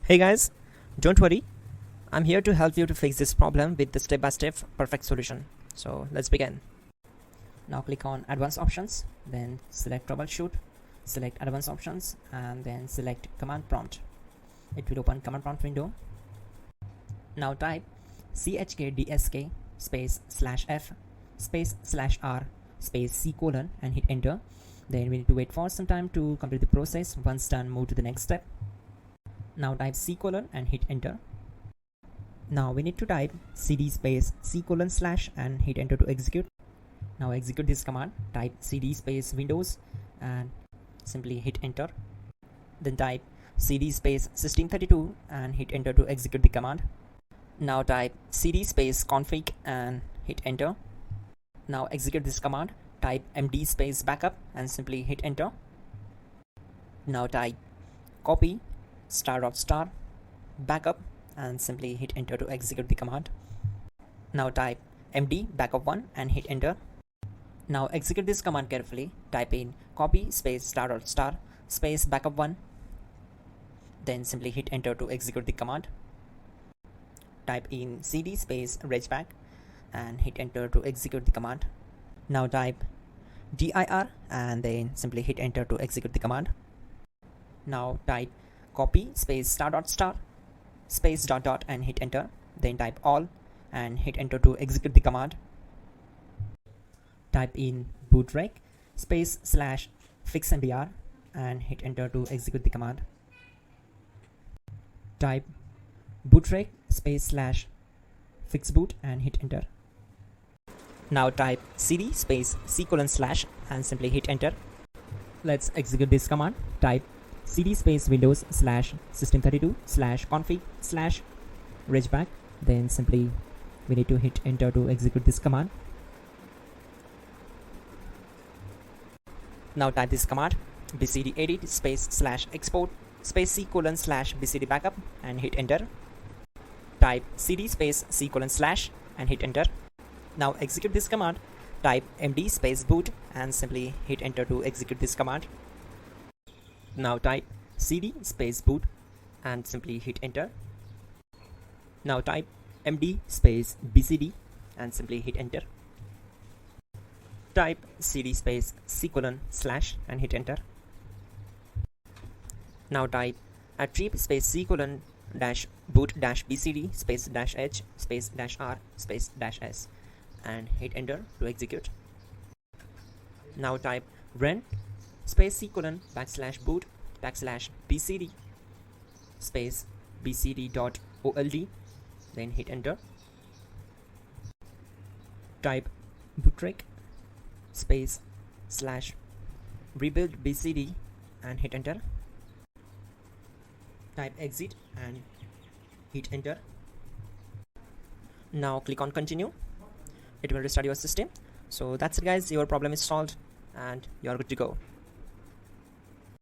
Hey guys, don't worry, I'm here to help you to fix this problem with the step-by-step perfect solution. So let's begin. Now click on advanced options, then select troubleshoot, select advanced options, and then select command prompt. It will open command prompt window. Now type chkdsk space /f space /r space c colon and hit enter. Then we need to wait for some time to complete the process. Once done, move to the next step. Now type c colon and hit enter. Now we need to type cd space c colon / and hit enter to execute. Now execute this command. Type cd space windows and simply hit enter. Then type cd space SYSTEM32 and hit enter to execute the command. Now type cd space config and hit enter. Now execute this command. Type md space backup and simply hit enter. Now type copy ** backup and simply hit enter to execute the command. Now type md backup1 and hit enter. Now execute this command carefully. Type in copy space ** space backup1, then simply hit enter to execute the command. Type in cd space regback and hit enter to execute the command. Now type dir and then simply hit enter to execute the command. Now type copy space ** space ... and hit enter. Then type all and hit enter to execute the command. Type in bootrec space /fixmdr and hit enter to execute the command. Type bootrec space /fixboot and hit enter. Now type cd space c colon / and simply hit enter. Let's execute this command. Type cd space windows /system32 /config /regback. Then simply we need to hit enter to execute this command. Now type this command bcd edit space /export space c colon /bcd backup and hit enter. Type cd space c colon / and hit enter. Now execute this command. Type md space boot and simply hit enter to execute this command. Now type cd space boot and simply hit enter. Now type md space bcd and simply hit enter. Type cd space c colon / and hit enter. Now type attrib space c colon -boot -bcd space -h space -r space -s and hit enter to execute. Now type run space c colon /boot /bcd space bcd.old, then hit enter. Type bootrec space /rebuild bcd and hit enter. Type exit and hit enter. Now click on continue. It will restart your system. So that's it guys, your problem is solved and you are good to go.